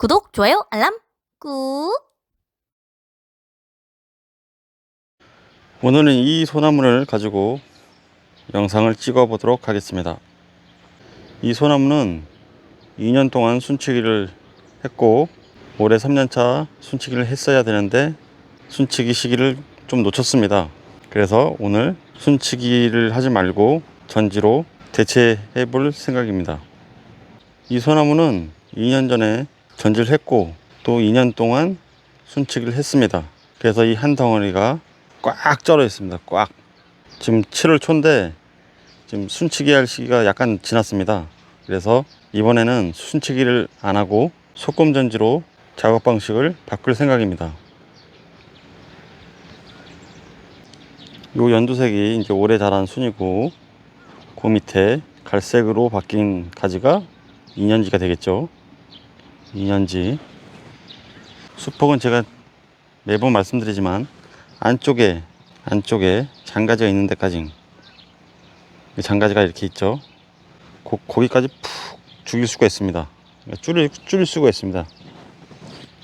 구독, 좋아요, 알람 꾹! 오늘은 이 소나무를 가지고 영상을 찍어 보도록 하겠습니다. 이 소나무는 2년 동안 순치기를 했고 올해 3년차 순치기를 했어야 되는데 순치기 시기를 좀 놓쳤습니다. 그래서 오늘 순치기를 하지 말고 전지로 대체해 볼 생각입니다. 이 소나무는 2년 전에 전지를 했고 또 2년 동안 순치기를 했습니다. 그래서 이 한 덩어리가 꽉 쩔어 있습니다. 꽉. 지금 7월 초인데 지금 순치기 할 시기가 약간 지났습니다. 그래서 이번에는 순치기를 안 하고 소금 전지로 작업 방식을 바꿀 생각입니다. 요 연두색이 이제 오래 자란 순이고 그 밑에 갈색으로 바뀐 가지가 2년지가 되겠죠. 2년지. 수폭은 제가 매번 말씀드리지만 안쪽에 장가지가 있는 데까지, 장가지가 이렇게 있죠. 거기까지 푹 죽일 수가 있습니다. 줄일 수가 있습니다.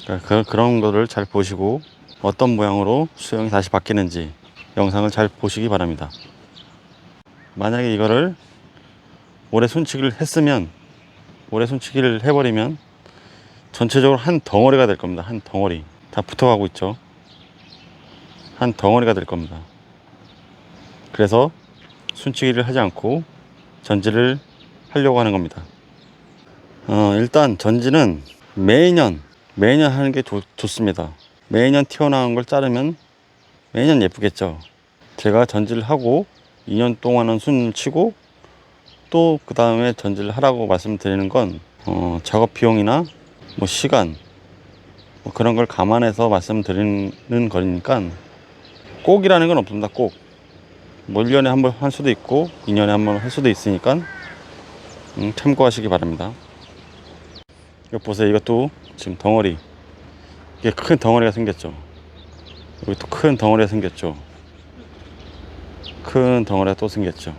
그러니까 그런 거를 잘 보시고 어떤 모양으로 수영이 다시 바뀌는지 영상을 잘 보시기 바랍니다. 만약에 이거를 올해 순치기를 했으면, 올해 순치기를 해버리면 전체적으로 한 덩어리가 될 겁니다. 한 덩어리 다 붙어가고 있죠. 한 덩어리가 될 겁니다. 그래서 순치기를 하지 않고 전지를 하려고 하는 겁니다. 일단 전지는 매년 하는 게 좋습니다. 매년 튀어나온 걸 자르면 매년 예쁘겠죠. 제가 전지를 하고 2년 동안은 순 치고 또 그 다음에 전지를 하라고 말씀드리는 건 작업 비용이나 뭐 시간 뭐 그런 걸 감안해서 말씀드리는 거니까 꼭이라는 건 없습니다. 꼭 뭐 1년에 한 번 할 수도 있고 2년에 한 번 할 수도 있으니까 참고하시기 바랍니다. 이거 보세요. 이것도 지금 덩어리, 이게 큰 덩어리가 생겼죠. 여기 또 큰 덩어리가 생겼죠. 큰 덩어리가 또 생겼죠.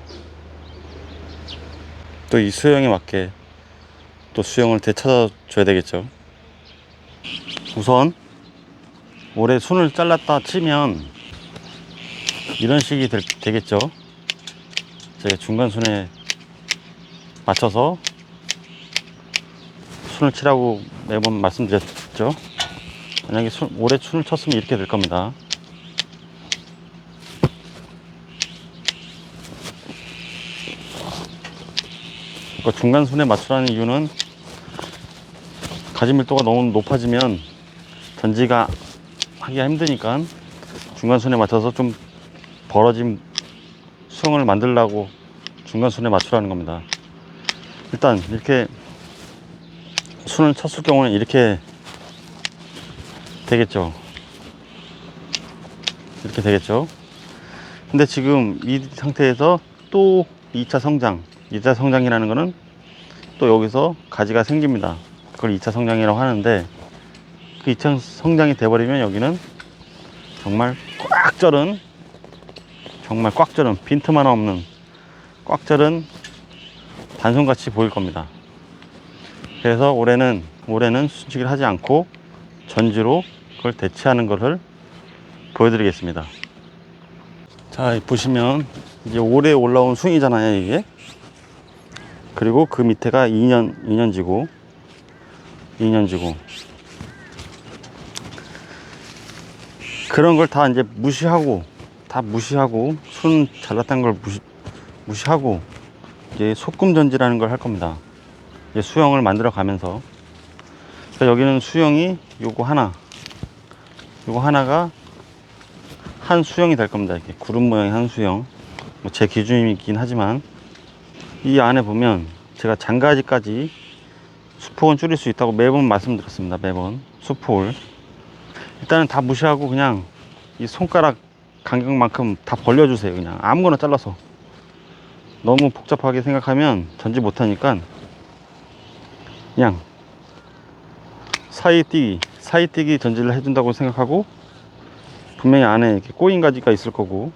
또 이 수영에 맞게 또 수영을 되찾아 줘야 되겠죠. 우선 올해 순을 잘랐다 치면 이런 식이 되겠죠. 제가 중간 순에 맞춰서 순을 치라고 매번 말씀드렸죠. 만약에 올해 순을 쳤으면 이렇게 될 겁니다. 중간 순에 맞추라는 이유는 가지 밀도가 너무 높아지면 전지가 하기가 힘드니까 중간 순에 맞춰서 좀 벌어진 수영을 만들려고 중간 순에 맞추라는 겁니다. 일단 이렇게 순을 쳤을 경우는 이렇게 되겠죠. 이렇게 되겠죠. 근데 지금 이 상태에서 또 2차 성장이라는 거는 또 여기서 가지가 생깁니다. 그걸 2차 성장이라고 하는데 그 2차 성장이 돼버리면 여기는 정말 꽉 절은 빈틈 하나 없는 꽉 절은 단송같이 보일 겁니다. 그래서 올해는 순치기를 하지 않고 전지로 그걸 대체하는 것을 보여드리겠습니다. 자, 보시면 이제 올해 올라온 숭이잖아요, 이게. 그리고 그 밑에가 2년지고 그런 걸 다 이제 무시하고 순 잘랐다는 걸 무시하고 이제 소금 전지라는 걸 할 겁니다. 이제 수영을 만들어 가면서, 그러니까 여기는 수영이 요거 하나가 한 수영이 될 겁니다. 이렇게 구름 모양의 한 수영. 뭐 제 기준이긴 하지만 이 안에 보면 제가 장가지까지 수폭은 줄일 수 있다고 매번 말씀드렸습니다. 매번 수폭을 일단은 다 무시하고 그냥 이 손가락 간격만큼 다 벌려주세요. 그냥 아무거나 잘라서. 너무 복잡하게 생각하면 전지 못하니까 그냥 사이뛰기 전지를 해준다고 생각하고, 분명히 안에 이렇게 꼬인 가지가 있을 거고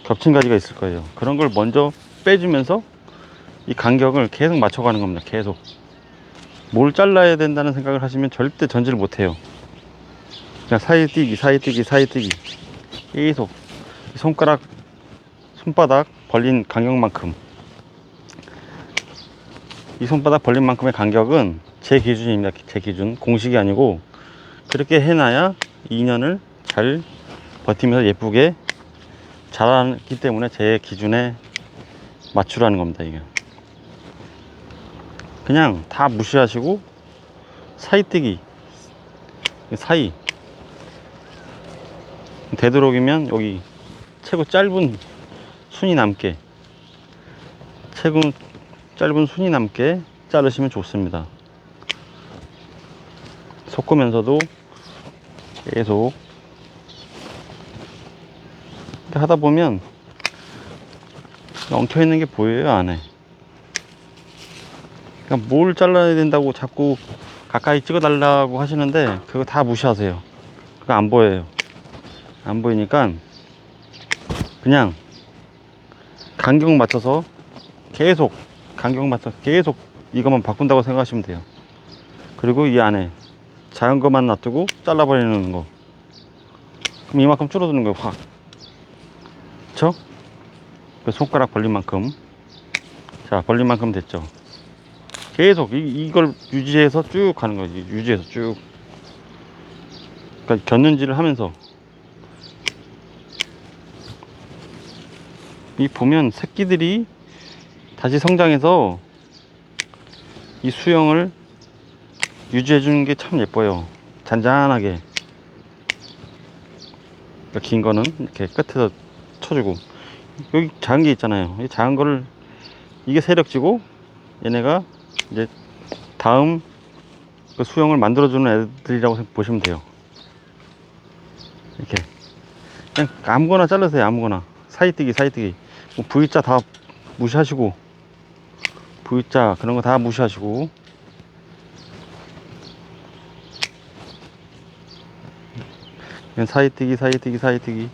겹친 가지가 있을 거예요. 그런 걸 먼저 빼주면서 이 간격을 계속 맞춰가는 겁니다. 계속 뭘 잘라야 된다는 생각을 하시면 절대 전지를 못해요. 그냥 사이뛰기 사이뛰기 사이뛰기 계속 손바닥 벌린 간격만큼, 이 손바닥 벌린 만큼의 간격은 제 기준입니다. 제 기준, 공식이 아니고 그렇게 해놔야 2년을 잘 버티면서 예쁘게 자라기 때문에 제 기준에 맞추라는 겁니다. 이게 그냥 다 무시하시고 사이뛰기 사이, 되도록이면 여기 최고 짧은 순이 남게, 최고 짧은 순이 남게 자르시면 좋습니다. 섞으면서도 계속 이렇게 하다 보면 엉켜 있는 게 보여요, 안에. 그러니까 뭘 잘라야 된다고 자꾸 가까이 찍어 달라고 하시는데 그거 다 무시하세요. 그거 안 보여요. 안 보이니까 그냥 간격 맞춰서 계속, 간격 맞춰서 계속 이것만 바꾼다고 생각하시면 돼요. 그리고 이 안에 작은 것만 놔두고 잘라버리는 거, 그럼 이만큼 줄어드는 거예요, 확. 그쵸? 그 손가락 벌린 만큼. 자, 벌린 만큼 됐죠. 계속 이걸 유지해서 쭉 가는 거지. 유지해서 쭉. 그러니까 곁눈질을 하면서. 이 보면 새끼들이 다시 성장해서 이 수영을 유지해 주는 게 참 예뻐요. 잔잔하게. 그러니까 긴 거는 이렇게 끝에서 쳐주고, 여기 작은 게 있잖아요. 이 작은 거를, 이게 세력지고 얘네가 이제 다음 그 수영을 만들어주는 애들이라고 보시면 돼요. 이렇게 그냥 아무거나 자르세요. 아무거나. 사이뜨기 사이뜨기. 뭐 V자 다 무시하시고, V자 그런 거 다 무시하시고, 그냥 사이뜨기 사이뜨기 사이뜨기.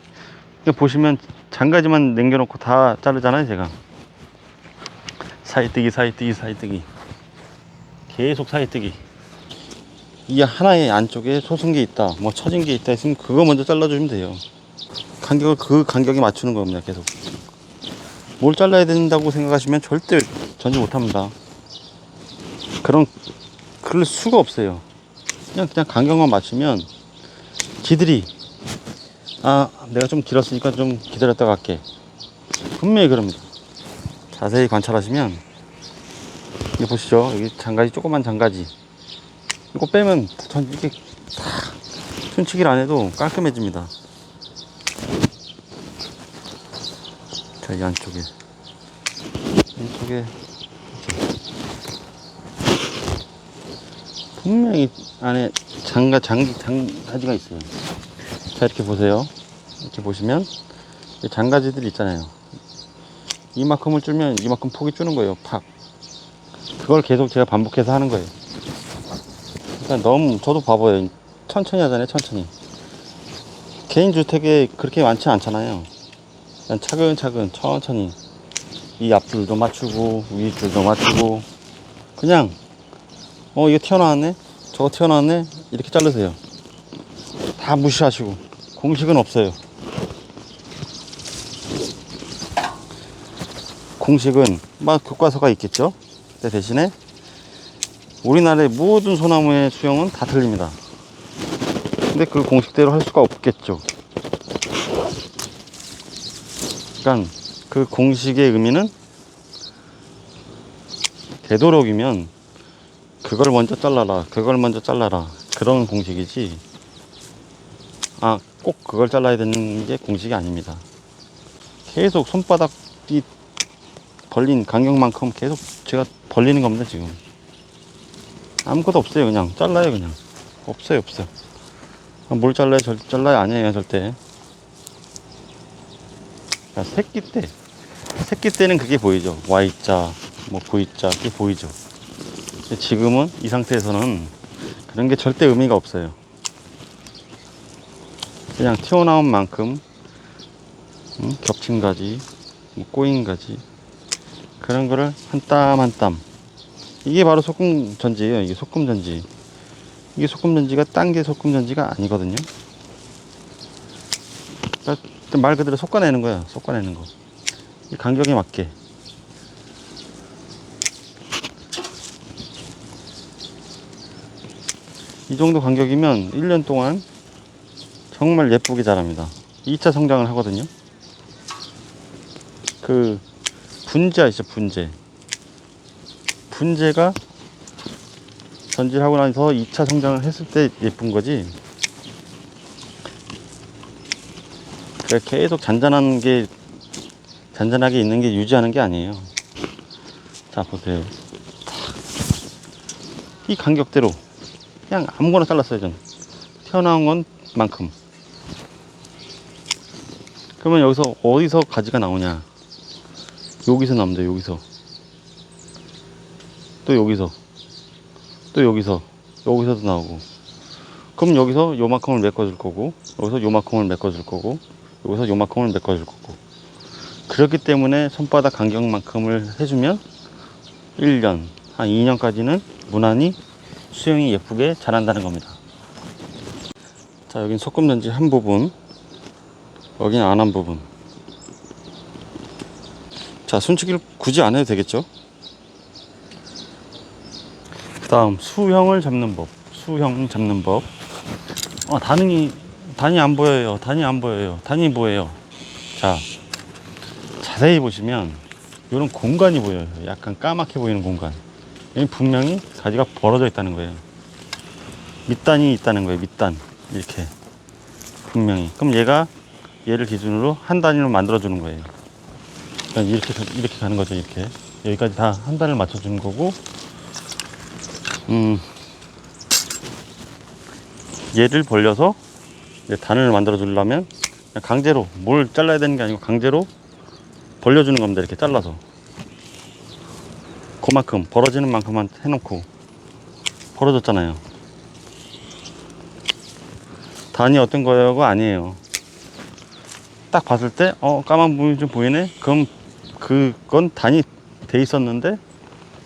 보시면 장가지만 남겨놓고 다 자르잖아요. 제가 사이뜨기 사이뜨기 사이뜨기, 계속 사이뜨기. 이 하나의 안쪽에 솟은 게 있다, 뭐 처진 게 있다 했으면 그거 먼저 잘라주면 돼요. 간격을 그 간격에 맞추는 겁니다. 계속 뭘 잘라야 된다고 생각하시면 절대 전지 못합니다. 그럴 수가 없어요. 그냥 간격만 맞추면 지들이, 아, 내가 좀 길었으니까 좀 기다렸다 갈게, 분명히 그럽니다. 자세히 관찰하시면, 여기 보시죠. 여기 장가지, 조그만 장가지, 이거 빼면 전 이렇게 다 순치기를 안 해도 깔끔해집니다. 자, 이 안쪽에 분명히 안에 장가지가 있어요. 자, 이렇게 보세요. 이렇게 보시면 장가지들 있잖아요. 이만큼을 줄면 이만큼 폭이 주는 거예요. 팍. 그걸 계속 제가 반복해서 하는 거예요. 그러니까 너무, 저도 바보예요. 천천히 하잖아요. 천천히. 개인주택에 그렇게 많지 않잖아요. 그냥 차근차근 천천히 이 앞줄도 맞추고 위줄도 맞추고, 그냥 이거 튀어나왔네, 저거 튀어나왔네, 이렇게 자르세요. 다 무시하시고. 공식은 없어요. 공식은 막 교과서가 있겠죠. 근데 대신에 우리나라의 모든 소나무의 수영은 다 틀립니다. 근데 그 공식대로 할 수가 없겠죠. 그러니까 그 공식의 의미는 되도록이면 그걸 먼저 잘라라, 그걸 먼저 잘라라, 그런 공식이지, 아, 꼭 그걸 잘라야 되는 게 공식이 아닙니다. 계속 손바닥이 벌린 간격만큼 계속 제가 벌리는 겁니다. 지금 아무것도 없어요. 그냥 잘라요. 그냥 없어요. 뭘 잘라요? 잘라요? 아니에요, 절대. 새끼 때는 그게 보이죠. Y자, 뭐 V자, 그게 보이죠. 근데 지금은 이 상태에서는 그런 게 절대 의미가 없어요. 그냥 튀어나온 만큼, 겹친 가지, 뭐 꼬인 가지, 그런 거를 한 땀 한 땀 이게 바로 소금전지예요. 이게 소금전지. 이게 소금전지가 딴 게 소금전지가 아니거든요. 그러니까 말 그대로 솎아내는 거야. 솎아내는 거. 이 간격에 맞게. 이 정도 간격이면 1년 동안 정말 예쁘게 자랍니다. 2차 성장을 하거든요. 그 분재 아시죠? 분재. 분재가 전지하고 나서 2차 성장을 했을 때 예쁜 거지. 그러니까 계속 잔잔하게 있는 게 유지하는 게 아니에요. 자, 보세요. 이 간격대로 그냥 아무거나 잘랐어요. 전 튀어나온 건 만큼. 그러면 여기서 어디서 가지가 나오냐? 여기서 나옵니다. 여기서 또 여기서 또 여기서도 나오고. 그럼 여기서 요만큼을 메꿔줄 거고, 여기서 요만큼을 메꿔줄 거고, 여기서 요만큼을 메꿔줄 거고. 그렇기 때문에 손바닥 간격만큼을 해주면 1년, 한 2년까지는 무난히 수영이 예쁘게 자란다는 겁니다. 자, 여긴 소금전지 한 부분, 여긴 안 한 부분. 자, 순치기를 굳이 안 해도 되겠죠? 그 다음 수형을 잡는 법. 수형 잡는 법. 단이 안 보여요. 단이 뭐예요? 자, 자세히 보시면 이런 공간이 보여요. 약간 까맣게 보이는 공간. 여기 분명히 가지가 벌어져 있다는 거예요. 밑단이 있다는 거예요. 밑단. 이렇게 분명히. 그럼 얘를 기준으로 한 단위로 만들어 주는 거예요. 그러니까 이렇게 가는 거죠. 이렇게 여기까지 다 한 단을 맞춰 주는 거고, 얘를 벌려서 단을 만들어 주려면 강제로 뭘 잘라야 되는 게 아니고 강제로 벌려주는 겁니다. 이렇게 잘라서 그만큼 벌어지는 만큼만 해놓고. 벌어졌잖아요. 단이 어떤 거요가 아니에요. 딱 봤을 때 까만 부분이 좀 보이네. 그럼 그건 단이 돼 있었는데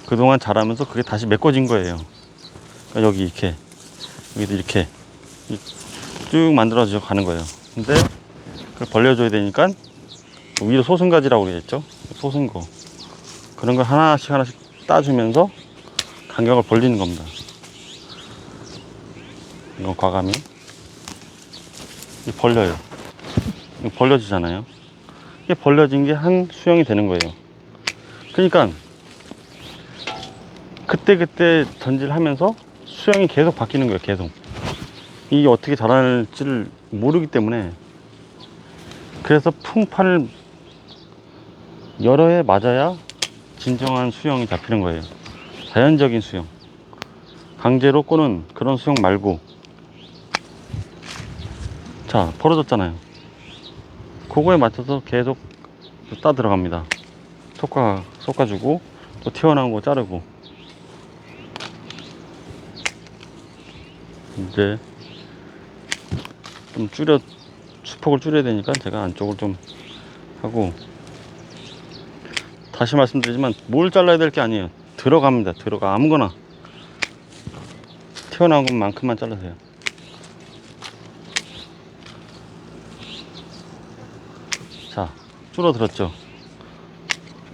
그동안 자라면서 그게 다시 메꿔진 거예요. 그러니까 여기 이렇게, 여기도 이렇게 쭉 만들어져 가는 거예요. 근데 그걸 벌려줘야 되니까 위로 소승가지라고 그랬죠. 소승거. 그런 걸 하나씩 따주면서 간격을 벌리는 겁니다. 이거 과감히 벌려요. 이거 벌려지잖아요. 이게 벌려진 게 한 수영이 되는 거예요. 그러니까 그때 전지를 하면서 수영이 계속 바뀌는 거예요. 계속. 이게 어떻게 자랄지를 모르기 때문에. 그래서 풍파를 여러 해 맞아야 진정한 수영이 잡히는 거예요. 자연적인 수영. 강제로 꼬는 그런 수영 말고. 자, 벌어졌잖아요. 그거에 맞춰서 계속 따 들어갑니다. 솎아주고 또 튀어나온 거 자르고. 이제 좀 수폭을 줄여야 되니까 제가 안쪽을 좀 하고. 다시 말씀드리지만 뭘 잘라야 될 게 아니에요. 들어갑니다. 아무거나 튀어나온 것만큼만 잘라세요. 자, 줄어들었죠.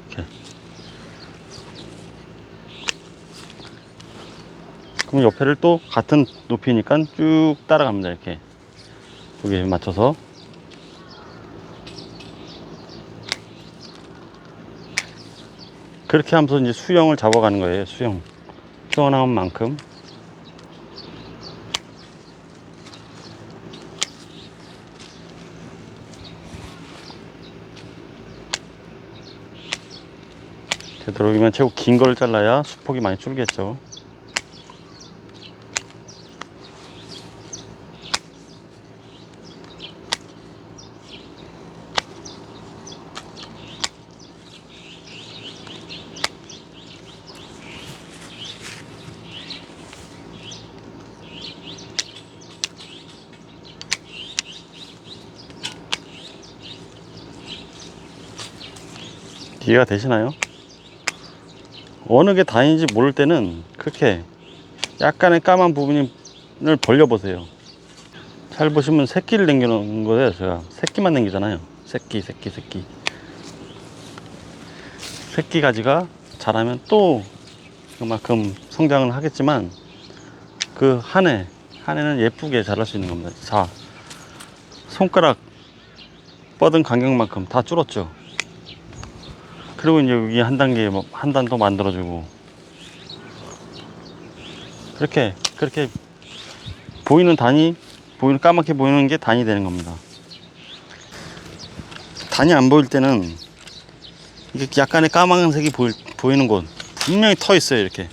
이렇게. 그럼 옆에를 또 같은 높이니까 쭉 따라갑니다. 이렇게 여기에 맞춰서. 그렇게 하면서 이제 수영을 잡아가는 거예요. 수영. 튀어나온 만큼. 되도록이면 최고 긴 걸 잘라야 수폭이 많이 줄겠죠. 이해가 되시나요? 어느 게 단인지 모를 때는 그렇게 약간의 까만 부분을 벌려보세요. 잘 보시면 새끼를 남겨놓은 거예요. 제가 새끼만 남기잖아요. 새끼 가지가 자라면 또 그만큼 성장을 하겠지만, 그 한 해는 예쁘게 자랄 수 있는 겁니다. 자, 손가락 뻗은 간격만큼 다 줄었죠. 그리고 이제 여기 한 단계, 한 단 더 만들어주고, 그렇게 보이는 까맣게 보이는 게 단이 되는 겁니다. 단이 안 보일 때는 이게 약간의 까만색이 보이는 곳 분명히 터 있어요. 이렇게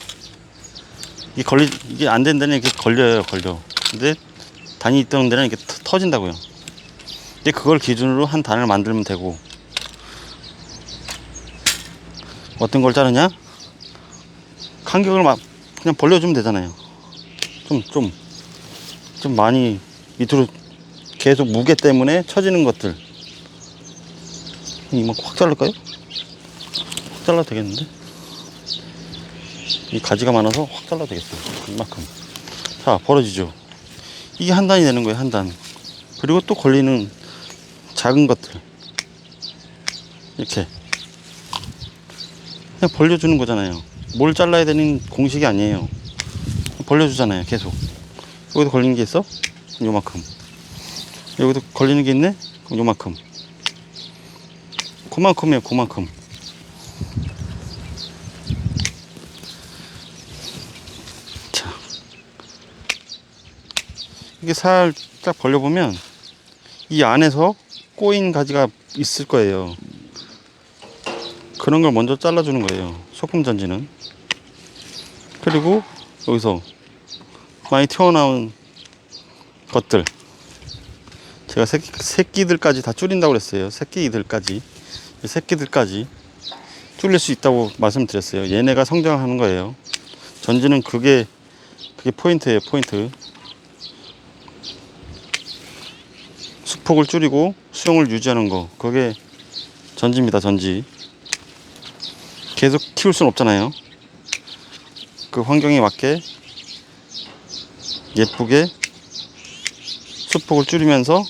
이게 안 된 데는 이렇게 걸려. 근데 단이 있던 데는 이렇게 터진다고요. 근데 그걸 기준으로 한 단을 만들면 되고, 어떤 걸 자르냐? 간격을 그냥 벌려주면 되잖아요. 좀 많이 밑으로 계속 무게 때문에 처지는 것들, 이만큼 확 자를까요? 확 잘라도 되겠는데? 이 가지가 많아서 확 잘라도 되겠어요. 이만큼. 자, 벌어지죠. 이게 한 단이 되는 거예요. 한 단. 그리고 또 걸리는 작은 것들, 이렇게 그냥 벌려주는 거잖아요. 뭘 잘라야 되는 공식이 아니에요. 벌려주잖아요. 계속. 여기도 걸리는 게 있어? 그럼 요만큼. 여기도 걸리는 게 있네? 그럼 요만큼. 그만큼이에요. 그만큼. 자, 이게 살짝 벌려보면 이 안에서 꼬인 가지가 있을 거예요. 그런 걸 먼저 잘라주는 거예요. 소금 전지는. 그리고 여기서 많이 튀어나온 것들, 제가 새끼들까지 다 줄인다고 그랬어요. 새끼들까지 줄일 수 있다고 말씀드렸어요. 얘네가 성장하는 거예요. 전지는 그게 포인트예요. 포인트. 수폭을 줄이고 수영을 유지하는 거, 그게 전지입니다. 전지. 계속 키울 수는 없잖아요. 그 환경에 맞게 예쁘게 수폭을 줄이면서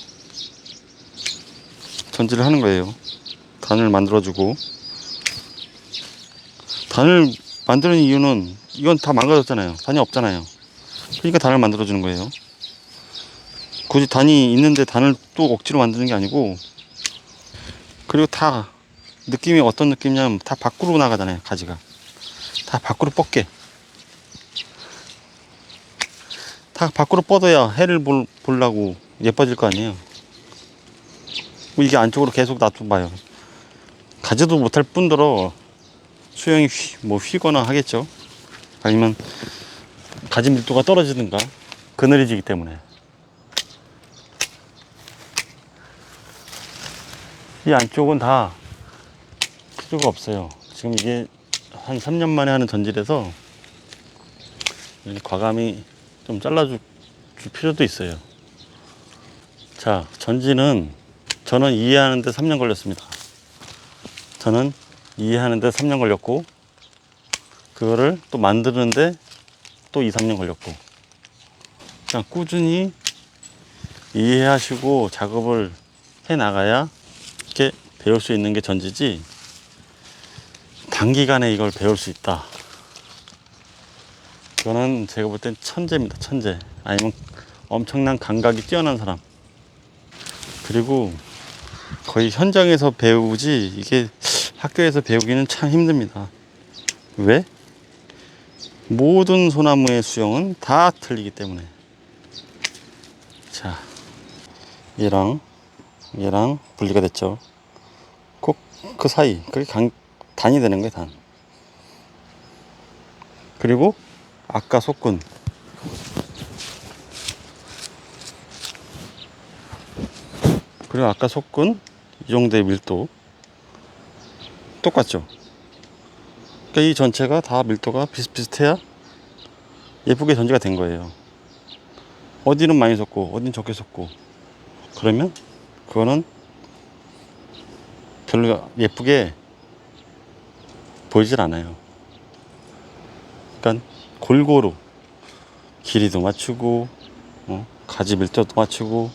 전지를 하는 거예요. 단을 만들어주고, 단을 만드는 이유는, 이건 다 망가졌잖아요. 단이 없잖아요. 그러니까 단을 만들어주는 거예요. 굳이 단이 있는데 단을 또 억지로 만드는 게 아니고, 그리고 다 느낌이 어떤 느낌이냐면 다 밖으로 나가잖아요. 가지가 다 밖으로 뻗게, 다 밖으로 뻗어야 해를 보려고 예뻐질 거 아니에요. 뭐 이게 안쪽으로 계속 놔둬봐요. 가지도 못할 뿐더러 수영이 휘거나 하겠죠. 아니면 가지 밀도가 떨어지든가 그늘해지기 때문에. 이 안쪽은 다 필요가 없어요. 지금 이게 한 3년 만에 하는 전지라서 과감히 좀 잘라줄 필요도 있어요. 자, 전지는 저는 이해하는데 3년 걸렸습니다. 저는 이해하는데 3년 걸렸고, 그거를 또 만드는데 또 2, 3년 걸렸고, 그냥 꾸준히 이해하시고 작업을 해 나가야 이렇게 배울 수 있는 게 전지지, 단기간에 이걸 배울 수 있다, 그거는 제가 볼 땐 천재입니다. 천재. 아니면 엄청난 감각이 뛰어난 사람. 그리고 거의 현장에서 배우지, 이게 학교에서 배우기는 참 힘듭니다. 왜? 모든 소나무의 수영은 다 틀리기 때문에. 자, 얘랑 분리가 됐죠. 꼭 그 사이, 그게 단이 되는 거예요. 단. 그리고 아까 솎은 이 정도의 밀도 똑같죠. 그러니까 이 전체가 다 밀도가 비슷비슷해야 예쁘게 전지가 된 거예요. 어디는 많이 섞고 어디는 적게 섞고 그러면 그거는 별로 예쁘게 보이질 않아요. 그러니까 골고루 길이도 맞추고 가지 밀도도 맞추고,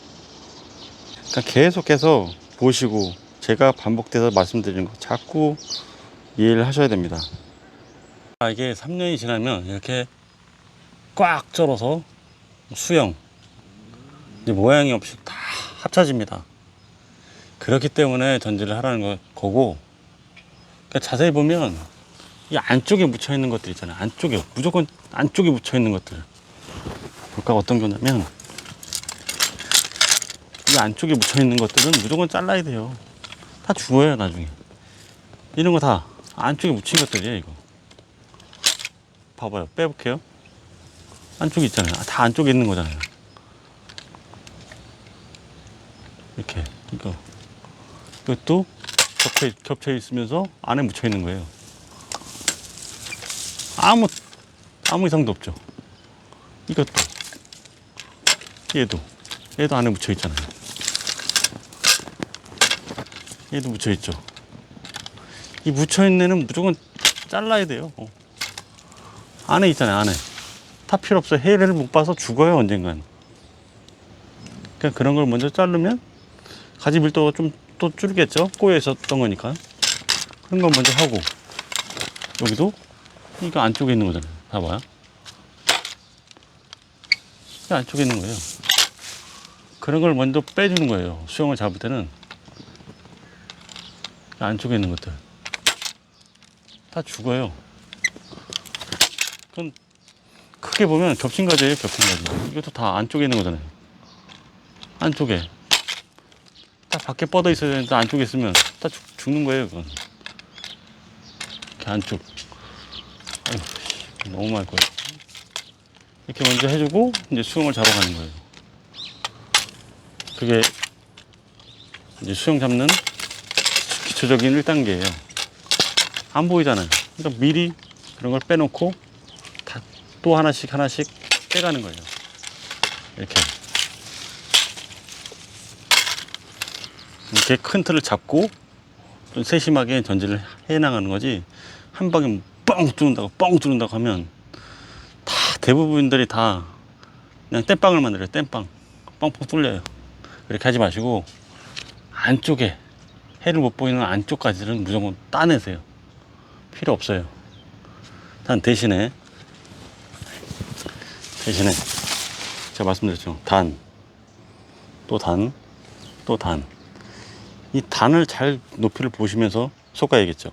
그러니까 계속해서 보시고 제가 반복돼서 말씀드리는 거 자꾸 이해를 하셔야 됩니다. 이게 3년이 지나면 이렇게 꽉 절어서 수영 이제 모양이 없이 다 합쳐집니다. 그렇기 때문에 전지를 하라는 거고, 그러니까 자세히 보면 이 안쪽에 묻혀 있는 것들 있잖아요. 안쪽에 무조건 안쪽에 묻혀 있는 것들 볼까 어떤 거냐면, 이 안쪽에 묻혀 있는 것들은 무조건 잘라야 돼요. 다 죽어요 나중에. 이런 거 다 안쪽에 묻힌 것들이에요. 이거 봐봐요. 빼볼게요. 안쪽에 있잖아요. 다 안쪽에 있는 거잖아요. 이렇게 이것도 겹쳐 있으면서 안에 묻혀 있는 거예요. 아무 이상도 없죠. 이것도 얘도 안에 묻혀 있잖아요. 얘도 묻혀 있죠. 이 묻혀 있는 애는 무조건 잘라야 돼요. 안에 있잖아요. 안에 다 필요 없어. 해를 못 봐서 죽어요 언젠간. 그러니까 그런 걸 먼저 자르면 가지 밀도가 좀 또 줄겠죠. 꼬여 있었던 거니까. 그런 거 먼저 하고, 여기도 이거 안쪽에 있는 거잖아요. 봐봐요. 이 안쪽에 있는 거예요. 그런 걸 먼저 빼주는 거예요. 수영을 잡을 때는 이 안쪽에 있는 것들 다 죽어요. 그건 크게 보면 겹친가지예요. 겹친가지. 이것도 다 안쪽에 있는 거잖아요. 안쪽에 딱 밖에 뻗어 있어야 되는데 안쪽에 있으면 다 죽는 거예요. 그건 이렇게 안쪽. 아이고, 너무 많을 거예요. 이렇게 먼저 해주고 이제 수영을 잡아 가는 거예요. 그게 이제 수영 잡는 기초적인 1단계예요. 안 보이잖아요. 그러니까 미리 그런 걸 빼놓고 다 또 하나씩 빼가는 거예요. 이렇게 큰 틀을 잡고 좀 세심하게 전지를 해 나가는 거지, 한 방에 뻥 뚫는다고 하면 다 대부분들이 다 그냥 땜빵을 만들어요. 땜빵 뻥뻥 뚫려요. 그렇게 하지 마시고 안쪽에 해를 못 보이는 안쪽까지는 무조건 따내세요. 필요 없어요. 단 대신에 제가 말씀드렸죠. 또 단. 이 단을 잘 높이를 보시면서 솎아야겠죠.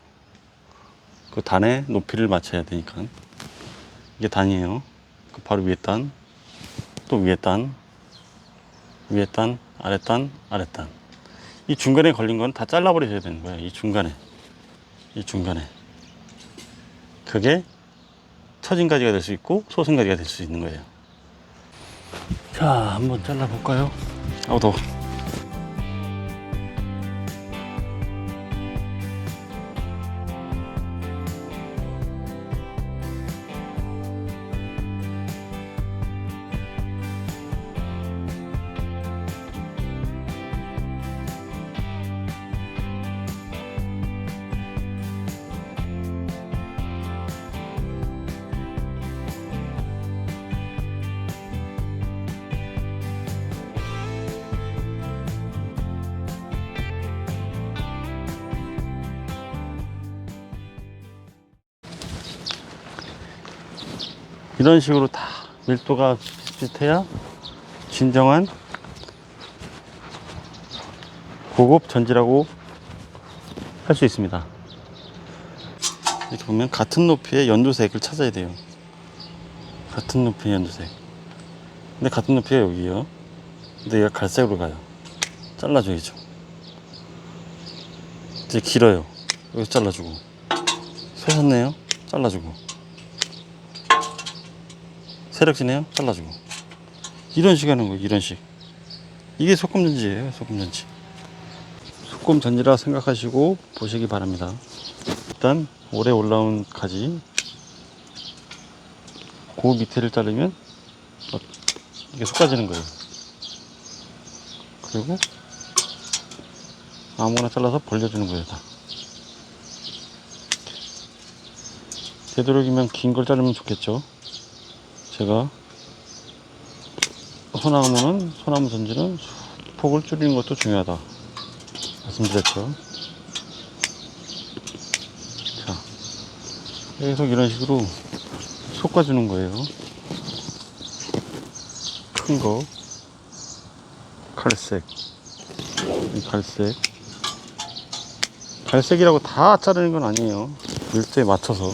그 단의 높이를 맞춰야 되니까. 이게 단이에요. 그 바로 위에 단, 또 위에 단, 아랫단. 이 중간에 걸린 건 다 잘라버리셔야 되는 거예요. 이 중간에. 그게 처진 가지가 될 수 있고 솟은 가지가 될 수 있는 거예요. 자, 한번 잘라볼까요? 아우 더워. 이런 식으로 다 밀도가 비슷비슷해야 진정한 고급 전지라고 할 수 있습니다. 이렇게 보면 같은 높이의 연두색을 찾아야 돼요. 같은 높이의 연두색. 근데 같은 높이가 여기요. 근데 얘가 갈색으로 가요. 잘라줘야죠. 이제 길어요. 여기서 잘라주고. 솟았네요. 잘라주고. 세력지네요. 잘라주고. 이런 식 하는 거예요. 이런 식. 이게 소금전지예요. 소금전지. 소금전지라 생각하시고 보시기 바랍니다. 일단 오래 올라온 가지 그 밑에를 자르면 이게 솎아지는 거예요. 그리고 아무거나 잘라서 벌려주는 거예요. 다 되도록이면 긴 걸 자르면 좋겠죠. 제가 소나무 전지는 폭을 줄이는 것도 중요하다 말씀드렸죠. 자, 계속 이런 식으로 솎아주는 거예요. 큰 거 갈색, 갈색이라고 다 자르는 건 아니에요. 밀도에 맞춰서.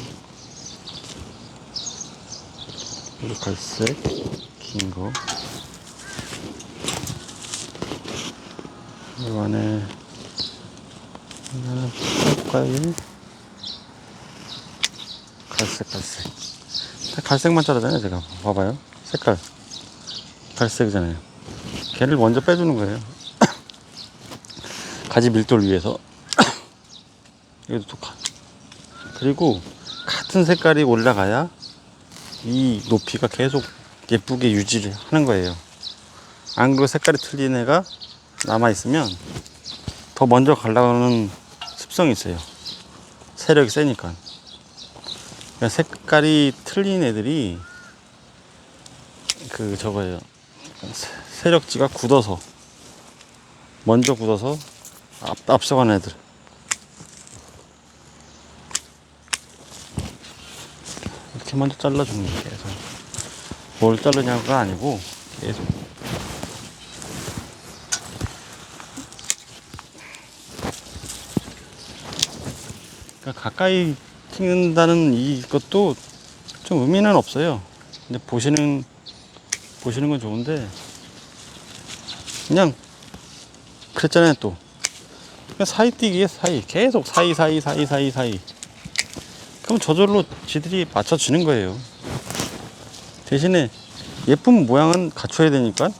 그리고 갈색 긴 거, 그리고 안에 색깔 갈색만 자르잖아요. 제가 봐봐요. 색깔 갈색이잖아요. 걔를 먼저 빼주는 거예요. 가지 밀도를 위해서. 이것도 똑같아. 그리고 같은 색깔이 올라가야 이 높이가 계속 예쁘게 유지를 하는 거예요. 안 그러고 색깔이 틀린 애가 남아있으면 더 먼저 가려는 습성이 있어요. 세력이 세니까. 그러니까 색깔이 틀린 애들이 저거예요. 세력지가 굳어서, 먼저 굳어서 앞서가는 애들. 이렇게 먼저 잘라주는 거예요. 계속. 뭘 자르냐가 아니고 계속. 그러니까 가까이 튀는다는 이것도 좀 의미는 없어요. 근데 보시는 건 좋은데, 그냥 그랬잖아요. 또 그냥 사이 뛰기에 계속 사이. 그럼 저절로 지들이 맞춰지는 거예요. 대신에 예쁜 모양은 갖춰야 되니까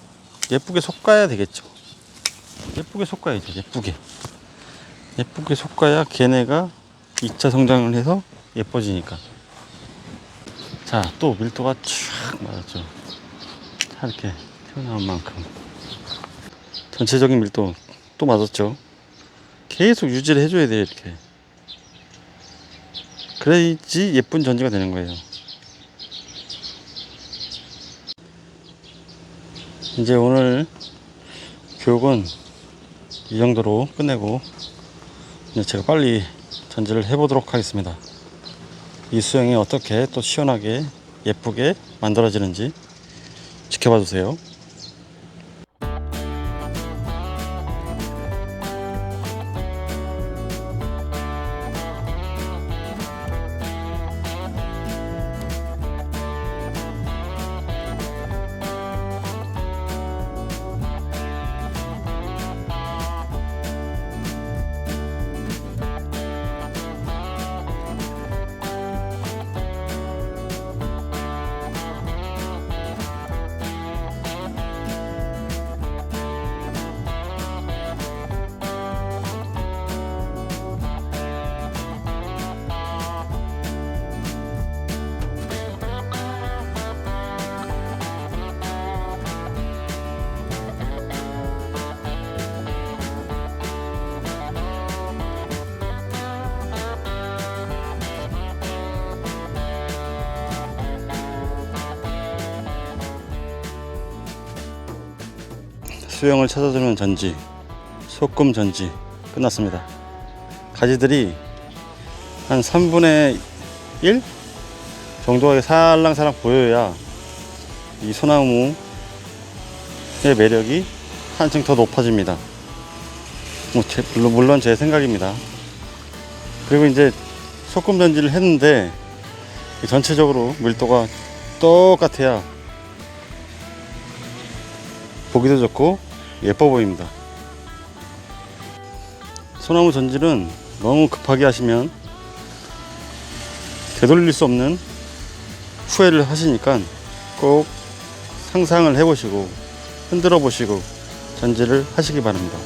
예쁘게 솎아야 되겠죠. 예쁘게 솎아야죠. 예쁘게 솎아야 걔네가 2차 성장을 해서 예뻐지니까. 자, 또 밀도가 쫙 맞았죠. 자, 이렇게 튀어나온 만큼 전체적인 밀도 또 맞았죠. 계속 유지를 해줘야 돼요. 이렇게. 그래야지 예쁜 전지가 되는 거예요. 이제 오늘 교육은 이 정도로 끝내고 이제 제가 빨리 전지를 해보도록 하겠습니다. 이 수영이 어떻게 또 시원하게 예쁘게 만들어지는지 지켜봐 주세요. 수영을 찾아주는 전지, 소금 전지 끝났습니다. 가지들이 한 3분의 1 정도가 살랑살랑 보여야 이 소나무의 매력이 한층 더 높아집니다. 물론 제 생각입니다. 그리고 이제 소금 전지를 했는데 전체적으로 밀도가 똑같아야 보기도 좋고 예뻐 보입니다. 소나무 전지는 너무 급하게 하시면 되돌릴 수 없는 후회를 하시니까 꼭 상상을 해보시고 흔들어 보시고 전지를 하시기 바랍니다.